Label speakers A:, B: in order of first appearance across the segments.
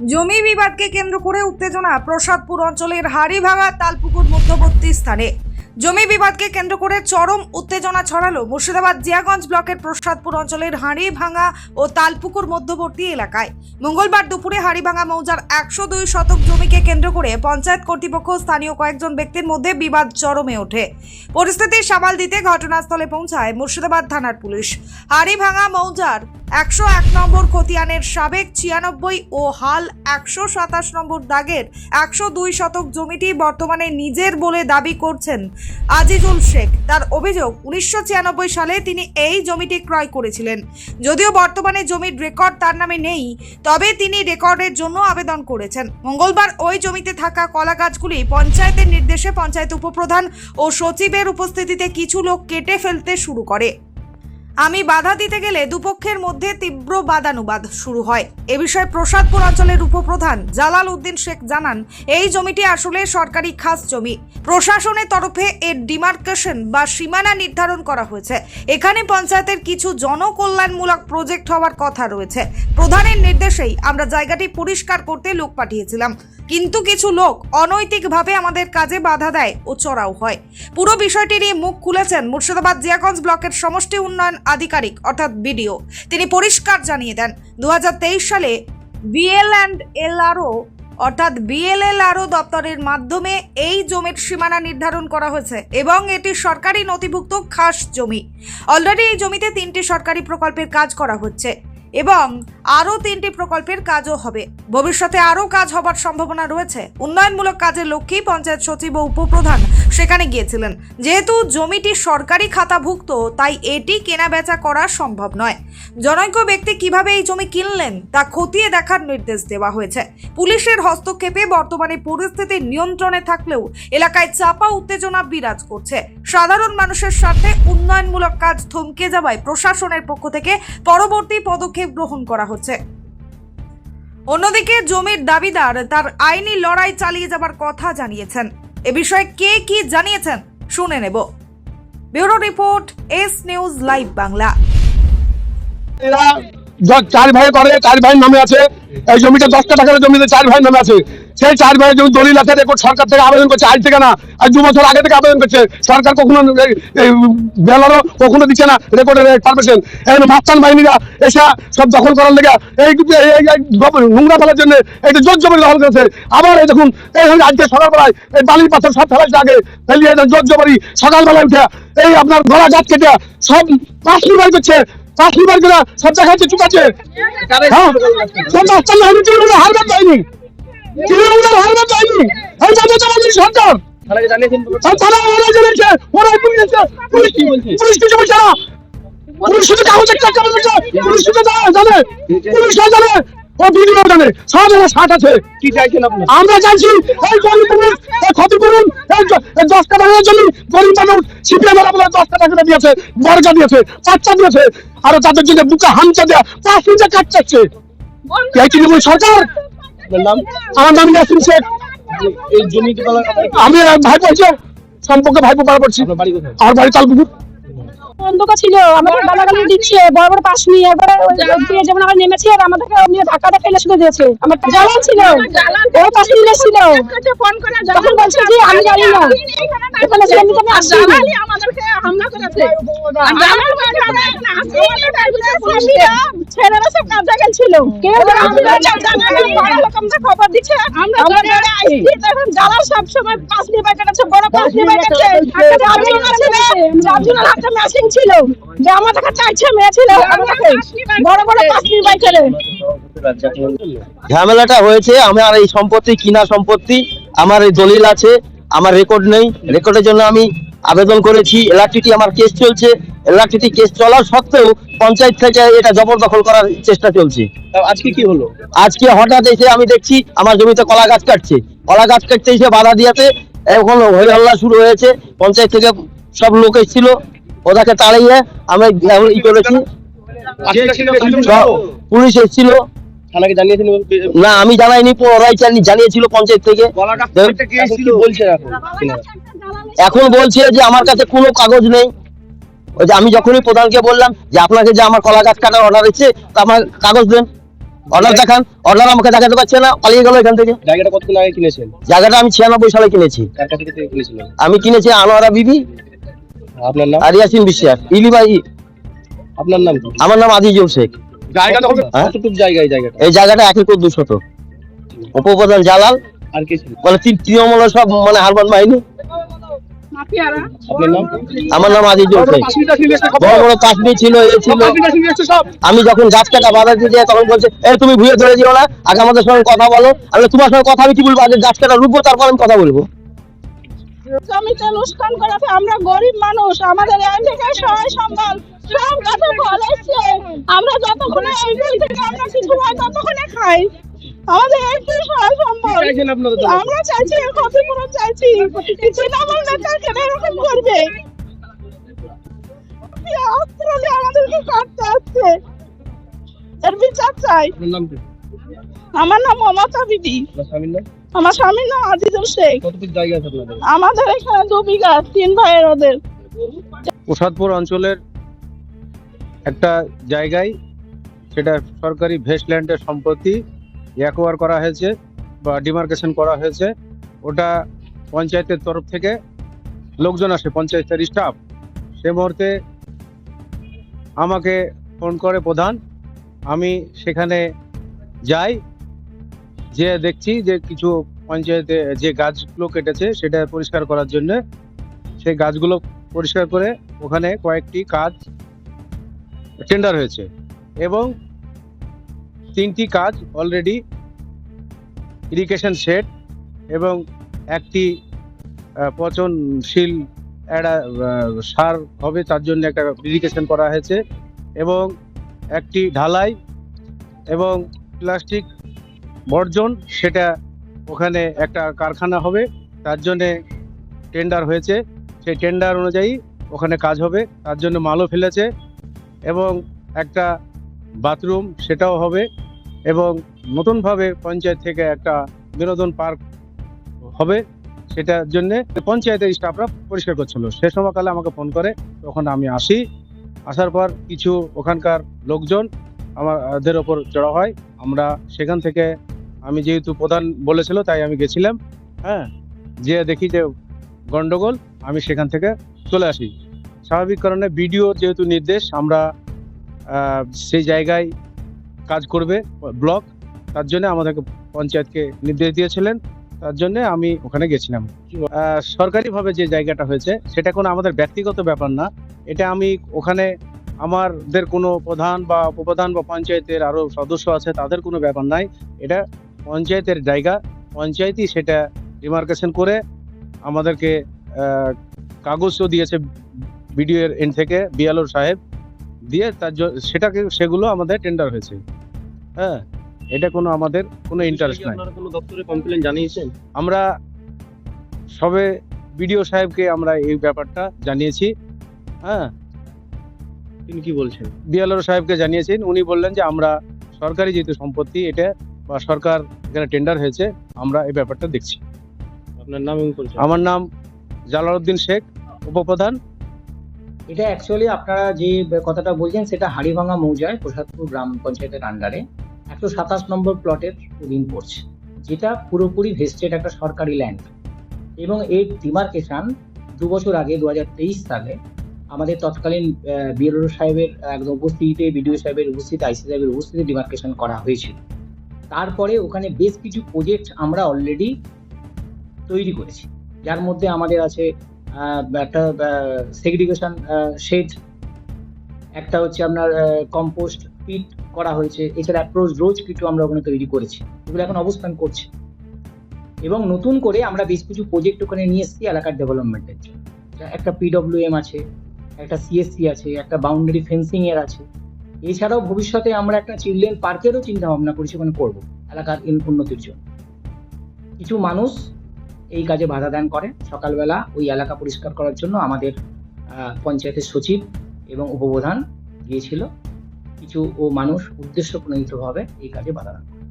A: জমি বিবাদকে কেন্দ্র করে উত্তেজনা প্রসাদপুর অঞ্চলের হাড়িভাঙা তালপুকুর মধ্যবর্তী স্থানে। জমি বিবাদকে কেন্দ্র করে চরম উত্তেজনা ছড়ালো মুর্শিদাবাদ জিয়াগঞ্জ ব্লকের প্রসাদপুর অঞ্চলের হাড়িভাঙা ও তালপুকুর মধ্যবর্তী এলাকায়। মঙ্গলবার দুপুরে হাড়িভাঙা মৌজার 102 শতক জমিকে কেন্দ্র করে পঞ্চায়েত কর্তৃপক্ষ স্থানীয় কয়েকজন ব্যক্তির মধ্যে বিবাদ চরমে ওঠে। পরিস্থিতি সামাল দিতে ঘটনাস্থলে পৌঁছায় মুর্শিদাবাদ থানার পুলিশ। হাড়িভাঙা মৌজার 101 নম্বর খতিয়ানের সাবেক 96 ও হাল 127 নম্বর দাগের 102 শতক জমিটি বর্তমানে নিজের বলে দাবি করছেন আজিজুল শেখ। তার অভিযোগ 1996 সালে তিনি এই জমিটি ক্রয় করেছিলেন। যদিও বর্তমানে জমির রেকর্ড তার নামে নেই, তবে তিনি রেকর্ডের জন্য আবেদন করেছেন। মঙ্গলবার ওই জমিতে থাকা কলা গাছগুলি পঞ্চায়েতের নির্দেশে পঞ্চায়েত উপপ্রধান ও সচিবের উপস্থিতিতে কিছু লোক কেটে ফেলতে শুরু করে। আমি বাধা দিতে গেলে দুপক্ষের মধ্যে তীব্র বাদানুবাদ শুরু হয়। এ বিষয়ে প্রসাদপুর অঞ্চলের উপপ্রধান জালাল উদ্দিন শেখ জানান, এই জমিটি আসলে সরকারি খাস জমি। প্রশাসনের তরফে এর ডিমার্কেশন বা সীমানা নির্ধারণ করা হয়েছে। এখানে পঞ্চায়েতের কিছু জনকল্যাণমূলক প্রজেক্ট হওয়ার কথা রয়েছে। প্রধানের নির্দেশেই আমরা জায়গাটি পরিষ্কার করতে লোক পাঠিয়েছিলাম, কিন্তু কিছু লোক অনৈতিকভাবে আমাদের কাজে বাধা দেয় ও চড়াও হয়। পুরো বিষয়টি নিয়ে মুখ খুলেছেন মুর্শিদাবাদ জিয়াগঞ্জ ব্লকের সমষ্টি উন্নয়ন আধিকারিক অর্থাৎ বিডিও। তিনি পরিষ্কার জানিয়ে দেন, 2023 সালে বিএলএলআরও দপ্তরের মাধ্যমে এই জমির সীমানা নির্ধারণ করা হয়েছে এবং এটি সরকারি নথিভুক্ত খাস জমি। অলরেডি এই জমিতে 3টি সরকারি প্রকল্পের কাজ করা হচ্ছে এবং আরও 3টি প্রকল্পের কাজও হবে। ভবিষ্যতে আরও কাজ হবার সম্ভাবনা রয়েছে। উন্নয়নমূলক কাজের লক্ষ্যেই পঞ্চায়েত সচিব ও উপপ্রধান সেখানে গিয়েছিলেন। যেহেতু জমিটি সরকারি খাতাভুক্ত, তাই এটি কেনাবেচা করা সম্ভব নয়। জনৈক ব্যক্তি কিভাবে এই জমি কিনলেন তা খতিয়ে দেখার নির্দেশ দেওয়া হয়েছে। পুলিশের হস্তক্ষেপে বর্তমানে পরিস্থিতি নিয়ন্ত্রণে থাকলেও এলাকায় চাপা উত্তেজনা বিরাজ করছে। সাধারণ মানুষের স্বার্থে উন্নয়নমূলক কাজ থমকে যাওয়ায় প্রশাসনের পক্ষ থেকে পরবর্তী পদক্ষেপ গ্রহণ করা হচ্ছে। অন্যদিকে জমির দাবিদার তার আইনি লড়াই চালিয়ে যাবার কথা জানিয়েছেন। এ বিষয়ে কে কি জানিয়েছেন শুনে নেব। Bureau report, S news live Bangla.
B: চার ভাই করে, 4 ভাইয়ের নামে আছে এই জমিটা। 10 টাকার জমিতে 4 ভাইয়ের নামে আছে। সেই 4 ভাইয়ের জমি দলিল আছে, রেকর্ড সরকার থেকে আবেদন করছে, আজ থেকে না, আর 2 বছর আগে থেকে আবেদন করছে। সরকার কখনো বেলারও কখনো দিচ্ছে না রেকর্ডের পারমিশন। এখন মাস্তান বাহিনীরা এসে সব দখল করার লেগে এই নোংরা ফেলার জন্য এইটা জোর জবরি দখল করেছে। আবার এই দেখুন এই আজকে সকালবেলায় এই বালির পাথর সব ফেলাইছে, আগে ফেলিয়ে জোর জবরি সকালবেলায় উঠে এই আপনার গলা গাছ কেটে সব পাঁচলি বাড়ি করছে। পাঁচলি বাড়ি করে সব দেখাচ্ছে চুকাচ্ছে। হ্যাঁ, সব মাস্তান বাহিনী তৃণমূলের হারবাদ বাহিনী, তৃণমূলের হারবাদ বাহিনী, এই জাতীয়তাবাদী সরকার। পুলিশ কিছু বলছে না, পুলিশ শুধু কাগজের টাকা বলছে, পুলিশ শুধু জানে, পুলিশ জানে, ও ভিডিও জানে, সব জায়গায় ষাট আছে। কি চাইছেন আপনি? আমরা চাইছি এই গরিব ক্ষতিপূরণ, এই 10 টাকা জন্য গরিব মানুষ সিপিএম বলে 10 টাকা করে দিয়েছে, বর্গা দিয়েছে, বাচ্চা দিয়েছে, আর তাদের জন্য বুকে হামচা দেয়া 5 মিনিটে কাট চাচ্ছে। এই তৃণমূল সরকার। আমার নাম ইয়াসিন শেখ।
C: এই জমিটি
B: আমি ভাই বলছি সম্পর্কে ভাইপো পাড়া পড়ছি। আমার বাড়ি তালপুকুর।
D: অন্ধকার ছিল, আমাদের গালাগালি দিচ্ছে, বড় বড় পাশ নিয়ে একবারে যেমন আমরা নেমেছি আর আমাদেরকে নিয়ে ধাক্কাতে ফেলে শুধু দিয়েছে। আমার জ্বালান ছিল, ওই পাশে নিয়ে ছিল, তখন বলছে যে আমি জানি না, এখানে আমি আসিনি, আমাদেরকে হামলা করেছে। ছেলেরা সব কাজে গেছিল, কেউ খবর দিচ্ছে, আমরা এখন জ্বালা সব সময় পাশ নিয়ে বেঁচে বড় পাশ নিয়ে বেঁচেছে। হাতে মেশিন ছিল যে আমাদের চাইছে মেয়ে ছিল, বড় বড় পাঁচটি বাইকের
C: ঝামেলাটা হয়েছে। আমার এই সম্পত্তি কিনা সম্পত্তি, আমার এই দলিল আছে, আমার রেকর্ড নেই। রেকর্ডের জন্য আমি আবেদন করেছি। এলআরটিটি আমার কেস চলছে। এলআরটিটি কেস চলার সত্ত্বেও পঞ্চায়েত থেকে এটা জবরদখল করার চেষ্টা চলছে।
E: আজকে কি হলো?
C: আজকে হঠাৎ এসে আমি দেখছি আমার জমিতে কলা গাছ কাটছে। কলা গাছ কাটতে এসে বাধা দিয়েছে। এখন হই হল্লা শুরু হয়েছে। পঞ্চায়েত থেকে সব লোক এসেছিল, ওটাকে তাড়িয়ে আমি ই করেছি। পুলিশ এসেছিল।
E: থানাকে জানিয়েছেন?
C: না, আমি জানাইনি, ওরাই জানিয়েছিল পঞ্চায়েত থেকে। এখন বলছে যে আমার কাছে কোনো কাগজ নেই। ওই যে আমি যখনই প্রধানকে বললাম যে আপনাকে যে আমার কলা গাছ কাটার অর্ডার দিচ্ছে, তা আমার কাগজ দেন, অর্ডার দেখান, অর্ডার আমাকে দেখাতে পারছে না, পালিয়ে গেল এখান থেকে।
E: জায়গাটা কতদিন আগে কিনেছেন?
C: জায়গাটা আমি 96 সালে কিনেছি।
E: কার কাছ থেকে কিনেছিলেন?
C: আমি কিনেছি আনোয়ারা বিবি
E: আপনার নাম?
C: আর ইয়াসিন বিশ্বাস ইলিবাই।
E: আপনার নাম কি?
C: আমার নাম আজিজুল শেখ।
B: জায়গাটা হবে
C: হ্যাঁ?
E: কতটুকু জায়গা এই জায়গাটা?
C: এই জায়গাটা 1 একর 2 শতক। উপপ্রধান জালাল,
E: আর কে ছিল?
C: মানে তৃণমূলের সব মানে হারবান বাহিনী।
D: মাফিয়ারা।
E: আপনার নাম?
C: আমার নাম আজিজুল শেখ। বড় বড় কাশ্মীর ছিল, এ ছিল। আমি যখন গাছ কাটা বাধা দিয়ে যাই তখন বলছে এই তুমি ভুয়ে ধরে দিও না, আগে আমাদের সঙ্গে কথা বলো। আমি তোমার সঙ্গে কথা আমি কি বলবো, আগে গাছ কাটা রুখবো তারপর আমি কথা বলবো।
D: জমিতে লুস্কান করাতে আমরা গরিব মানুষ, আমাদের এই থেকে সহায় সম্বল সব কাছে ফলেছে। আমরা যতক্ষণে এই বিল থেকে আমরা কিছু হয় ততক্ষণে খাই, আমাদের একটু সহায় সম্বল।
E: চাইছেন আপনারা তো?
D: আমরা চাইছি এর ক্ষতিপূরণ চাইছি। তৃণমূল নেতা কেন এরকম করবে? আমাদেরকে কাটতে আসছে, এর বিচার চাই।
E: আপনার নাম কি?
D: আমার নাম মমতা বিবি।
E: আপনার স্বামীর নাম?
D: আমার স্বামীর নাম আজিজুল শেখ।
E: কতটুকু জায়গা আছে আপনাদের?
D: আমাদের এখানে 2 বিঘা, 3 ভাইয়ের ওদের।
F: প্রসাদপুর অঞ্চলের একটা জায়গায়, সেটা সরকারি ভেস্টল্যান্ডের সম্পত্তি অ্যাকোয়ার করা হয়েছে বা ডিমার্কেশন করা হয়েছে। ওটা পঞ্চায়েতের তরফ থেকে লোকজন আসে, পঞ্চায়েতের স্টাফ। সে মুহূর্তে আমাকে ফোন করে প্রধান, আমি সেখানে যাই, যে দেখছি যে কিছু পঞ্চায়েতে যে গাছগুলো কেটেছে সেটা পরিষ্কার করার জন্য। সেই গাছগুলো পরিষ্কার করে ওখানে কয়েকটি কাজ টেন্ডার হয়েছে এবং 3টি কাজ অলরেডি ইরিগেশন শেড এবং একটি পচনশীল একটা সার হবে তার জন্য একটা ইরিগেশন করা হয়েছে এবং একটি ঢালাই এবং প্লাস্টিক বর্জন, সেটা ওখানে একটা কারখানা হবে তার জন্যে টেন্ডার হয়েছে। সেই টেন্ডার অনুযায়ী ওখানে কাজ হবে, তার জন্য মালও ফেলেছে এবং একটা বাথরুম সেটাও হবে এবং নতুনভাবে পঞ্চায়েত থেকে একটা বিনোদন পার্ক হবে, সেটার জন্যে পঞ্চায়েতের স্টাফরা পরিষ্কার করছিল। সে সময়কালে আমাকে ফোন করে, তখন আমি আসি। আসার পর কিছু ওখানকার লোকজন আমাদের ওপর চড়া হয়। আমরা সেখান থেকে, আমি যেহেতু প্রধান বলেছিল তাই আমি গেছিলাম, হ্যাঁ, যে দেখি যে গন্ডগোল, আমি সেখান থেকে চলে আসি। স্বাভাবিক কারণে ভিডিওর যেহেতু নির্দেশ, আমরা সেই জায়গায় কাজ করবে ব্লক, তার জন্য আমাদেরকে পঞ্চায়েতকে নির্দেশ দিয়েছিলেন, তার জন্য আমি ওখানে গেছিলাম। সরকারিভাবে যে জায়গাটা হয়েছে সেটা কোনো আমাদের ব্যক্তিগত ব্যাপার না। এটা আমি ওখানে আমাদের কোনো প্রধান বা উপপ্রধান বা পঞ্চায়েতের আরও সদস্য আছে তাদের কোনো ব্যাপার নাই। এটা পঞ্চায়েতের জায়গা, পঞ্চায়েতই সেটা ডিমার্কেশন করে আমাদেরকে কাগজও দিয়েছে বিডিও এর এন্ড থেকে, বিএলও সাহেব দিয়ে, সেগুলো আমাদের টেন্ডার হয়েছে। হ্যাঁ, এটা কোনো আমাদের কোনো ইন্টারেস্ট নাই।
E: আপনারা কোনো দপ্তরে কমপ্লেইন জানিয়েছেন?
F: আমরা সবে বিডিও সাহেবকে আমরা এই ব্যাপারটা জানিয়েছি। হ্যাঁ,
E: তিনি কি বলছেন?
F: বিএলও সাহেবকে জানিয়েছেন, উনি বললেন যে আমরা সরকারি যেহেতু সম্পত্তি এটা বা সরকার এখানে টেন্ডার হয়েছে, আমরা এই ব্যাপারটা দেখছি।
E: আপনার নাম এবং পরিচয়?
F: আমার নাম জালালউদ্দিন শেখ, উপপ্রধান।
G: এটা অ্যাকচুয়ালি আপনারা যে কথাটা বলছেন সেটা হাড়িভাঙা মৌজায় প্রসাদপুর গ্রাম পঞ্চায়েতের আন্ডারে 127 নম্বর প্লটের অধীন পড়ছে, যেটা পুরোপুরি ভেস্টেড একটা সরকারি ল্যান্ড। এবং এর ডিমার্কেশন 2 বছর আগে 2023 সালে আমাদের তৎকালীন বিএলও সাহেবের একদম উপস্থিতিতে, বিডিও সাহেবের উপস্থিতি, আইসি সাহেবের উপস্থিতিতে ডিমার্কেশন করা হয়েছিল। তারপরে ওখানে বেশ কিছু প্রজেক্ট আমরা অলরেডি তৈরি করেছি, যার মধ্যে আমাদের আছে একটা সেগ্রিগেশন শেড, একটা হচ্ছে আপনার কম্পোস্ট পিট করা হয়েছে, এছাড়া অ্যাপ্রোচ রোজ কিছু আমরা ওখানে তৈরি করেছি, এগুলো এখন অবস্থান করছে। এবং নতুন করে আমরা বেশ কিছু প্রজেক্ট ওখানে নিয়ে এসেছি এলাকার ডেভেলপমেন্টের জন্য। একটা পিডব্লিউএম আছে, একটা সিএসসি আছে, একটা বাউন্ডারি ফেন্সিং এর আছে। এছাড়াও ভবিষ্যতে আমরা একটা চিলড্রেন পার্কেরও চিন্তা ভাবনা করেছি ওখানে করবো এলাকার উন্নতির জন্য। কিছু মানুষ এই কাজে বাধা দান করে। সকালবেলা ওই এলাকা পরিষ্কার করার জন্য আমাদের পঞ্চায়েতের সচিব এবং উপপ্রধান গিয়েছিল। কিছু মানুষ উদ্দেশ্য প্রণোদিতভাবে এই কাজে বাধা দান করে।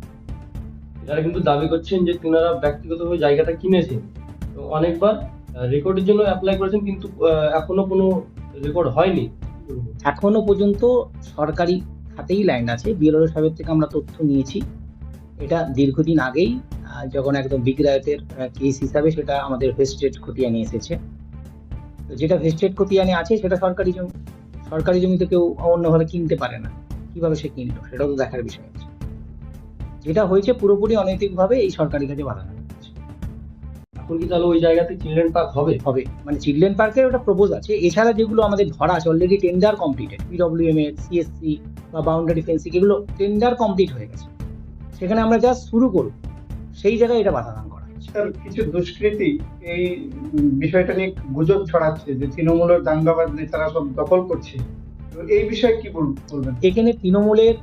E: যারা কিন্তু দাবি করছেন যে তিনারা ব্যক্তিগতভাবে জায়গাটা কিনেছেন, তো অনেকবার রেকর্ডের জন্য অ্যাপ্লাই করেছেন, কিন্তু এখনো কোনো রেকর্ড হয়নি।
G: এখনো পর্যন্ত সরকারি সাথেই ল্যান্ড আছে। বিএলআর সাহেবের থেকে আমরা তথ্য নিয়েছি। এটা দীর্ঘদিন আগেই যখন একদম বিগ্রায়তের কেস হিসাবে সেটা আমাদের ভেস্টেড খতিয়ানে এসেছে। তো যেটা ভেস্টেড খতিয়ানে আছে সেটা সরকারি জমি। সরকারি জমি তো কেউ অন্যভাবে কিনতে পারে না। কিভাবে সে কিনলো সেটাও তো দেখার বিষয় আছে। যেটা হয়েছে পুরোপুরি অনৈতিকভাবে এই সরকারি কাজে বাধা দেওয়া হয়েছে।
E: এখন কি তাহলে ওই জায়গাতে চিলড্রেন পার্ক হবে?
G: হবে মানে চিলড্রেন পার্কের ওটা প্রপোজ আছে। এছাড়া যেগুলো আমাদের ধরা আছে অলরেডি টেন্ডার কমপ্লিটেড, পিডব্লিউএম এর, সিএসসি বা বাউন্ডারি ফেন্সিং, এগুলো টেন্ডার কমপ্লিট হয়ে গেছে। সেখানে আমরা জাস্ট শুরু করব, সেই জায়গায় এটা বাধা দান করা হয়েছে।
H: স্যার, কিছু দুষ্কৃতী এই বিষয়টা নিয়ে গুজব ছড়াচ্ছে যে তৃণমূলের দাঙ্গাবাজ নেতারা সব দখল করছে। তো এই বিষয়ে কি বলবেন?
G: এখানে তৃণমূলের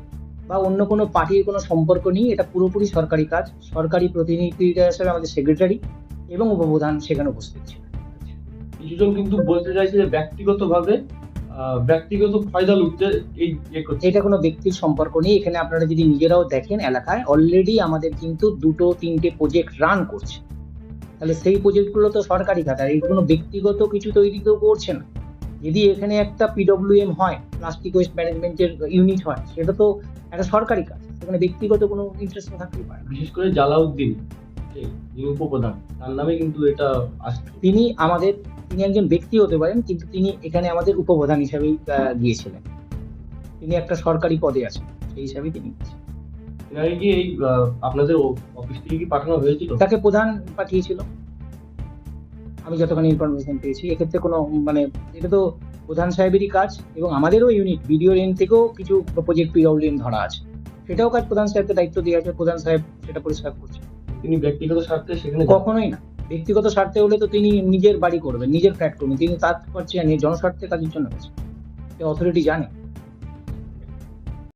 G: বা অন্য কোনো পার্টির কোনো সম্পর্ক নেই। এটা পুরোপুরি সরকারি কাজ। সরকারি প্রতিনিধি হিসেবে আমাদের সেক্রেটারি এবং উপপ্রধান সেখানে উপস্থিত ছিল।
E: কিছুজন কিন্তু বলতে চাইছে যে ব্যক্তিগতভাবে ব্যক্তিগত ফায়দা লুটতে এই করছে।
G: এটা কোনো ব্যক্তির সম্পর্ক নেই। এখানে আপনারা যদি নিজেরাও দেখেন, এলাকায় অলরেডি আমাদের কিন্তু 2-3টে প্রজেক্ট রান করছে। তাহলে সেই প্রজেক্টগুলো তো সরকারি খাতা, এই কোনো ব্যক্তিগত কিছু তৈরি কেউ করছে না। যদি এখানে একটা পিডব্লিউএম হয়, প্লাস্টিক ওয়েস্ট ম্যানেজমেন্টের ইউনিট হয়, সেটা তো একটা সরকারি কাজ। সেখানে ব্যক্তিগত কোনো ইন্টারেস্ট থাকতেই পারে না।
E: বিশেষ করে জালাউদ্দিন, যিনি উপপ্রধান, তার নামে কিন্তু এটা আসছে।
G: তিনি একজন ব্যক্তি হতে পারেন, কিন্তু তিনি এখানে আমাদের উপপ্রধান হিসাবেই গিয়েছিলেন। তিনি একটা সরকারি পদে আছেন, সেই হিসাবেই তিনি গিয়েছেন।
E: এনাকে কি এই আপনাদের অফিস থেকে কি পাঠানো হয়েছিল?
G: তাকে প্রধান পাঠিয়েছিল, আমি যতখানি ইনফরমেশন পেয়েছি। এক্ষেত্রে কোনো মানে এটা তো প্রধান সাহেবেরই কাজ, এবং আমাদেরও ইউনিট বিডিওর এন্ড থেকেও কিছু প্রজেক্ট পিডব্লিউএম ধরা আছে। সেটাও কাজ প্রধান সাহেবকে দায়িত্ব দিয়ে আছে, প্রধান সাহেব সেটা পরিষ্কার করছে।
E: তিনি ব্যক্তিগত স্বার্থে সেখানে
G: কখনোই না। ব্যক্তিগত স্বার্থে হলে তো তিনি নিজের বাড়ি করবেন, নিজের ফ্ল্যাট করবেন। তিনি তার করছেন জনস্বার্থে কাজের জন্য গেছেন, অথরিটি জানে।